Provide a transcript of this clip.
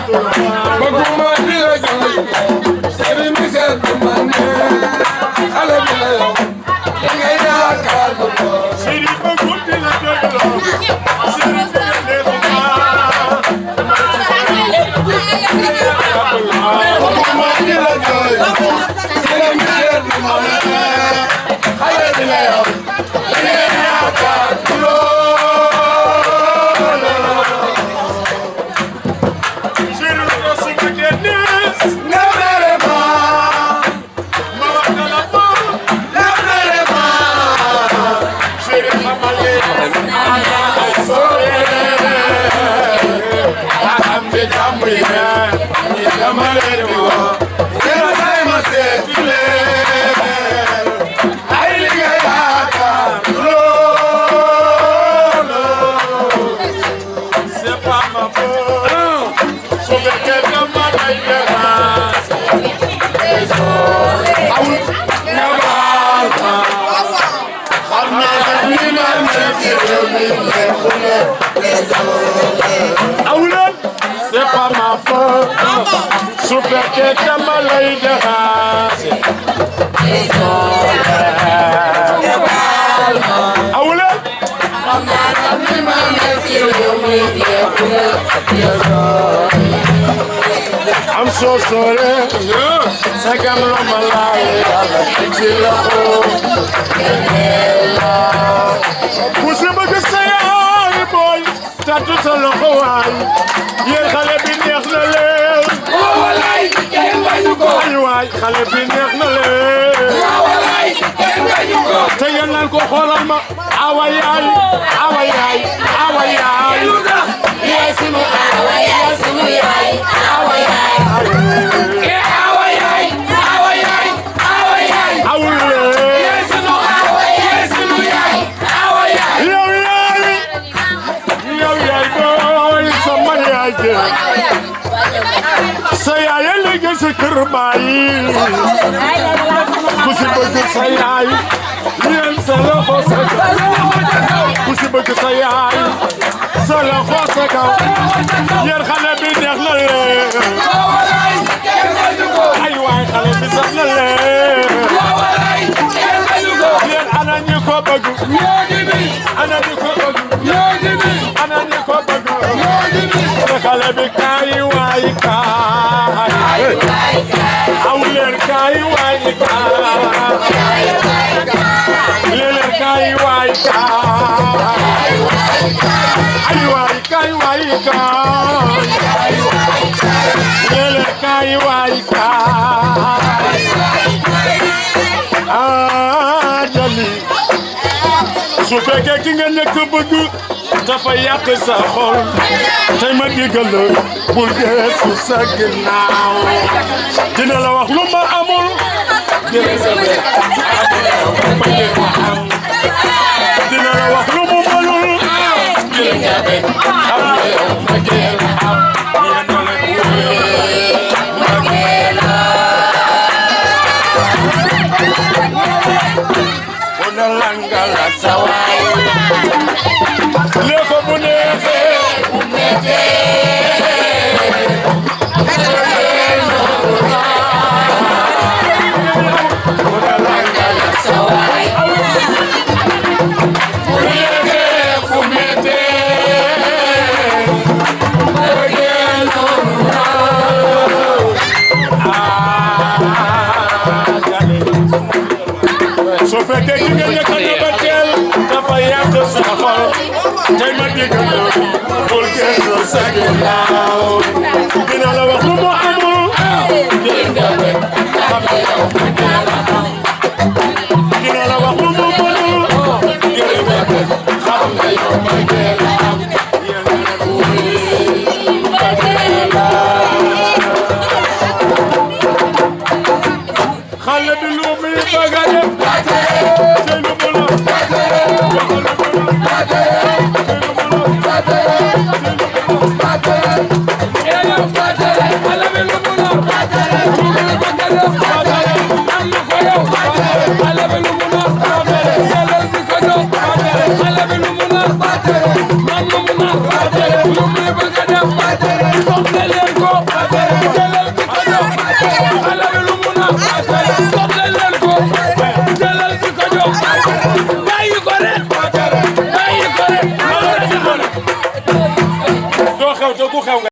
Baguma dira jooy sëriñ bi seet ma ne xale bi la yow da ngay yaakaar bu ko sëriñ ba guddi la jooy loo sëriñ bi la dee bu baax baguma dira jooy sëriñ bi seet ma ne xale bi la yow da ngay yaakaar bu ko Awulan, c'est pas ma faute. Super que Kamalay de race. Awulan. I'm so sorry. Sagam lo malay, ala kichilako. Pusi magasaya, boy. Tatu solo kawai. Yer khale bi neex na leen. Walay, kenn bañu ko. Ay waay, khale bi neex na leen. Walay, kenn bañu ko. Te yéen naan ko xoolal ma. Awayay, awayay, awayay. Yes, mu awayay, sunu yaay. Awayay. Awayay, awayay, awayay. Awule. Yes, mu awayay, sunu yaay. Awayay. Yow yaay boy, sama yaay je. Sa yaay liggéey sa kër baay. Ku si bëgg sa yaay. Yéen sa loxo sa kaw. Ku si bëgg sa yaay. Sa loxo sa kaw. Yéen xale bi neex na leen. Ay waay xale bi sax na leen. Yéen ana ñu ko bëgg. Ana ñu ko bëgg. Ana ñu ko bëgg. Xale bi kaay waay kaay. Aw leen kaay waay kaay. Leen kaay waay kaay. Ay waay kaay waay kaay. Leen kaay waay kaay. Ah Jali. Su fekkee ki nga nekk bëgg dafa yàq sa xol tey ma digal la bul geesu sa ginnaaw dina la wax lu ma amul dina la wax lu mu mënul langala saway leko bu neexee bu so fekkee ki nga nekk na ba teel dafa yàq sa xol tey ma digal la bul geesu sa ginnaaw dina la wax lu mu amul dina la wax lu mu mënul xam nga yow ma gën a am xale bi lu muy bëgg a def Father, ku xew nga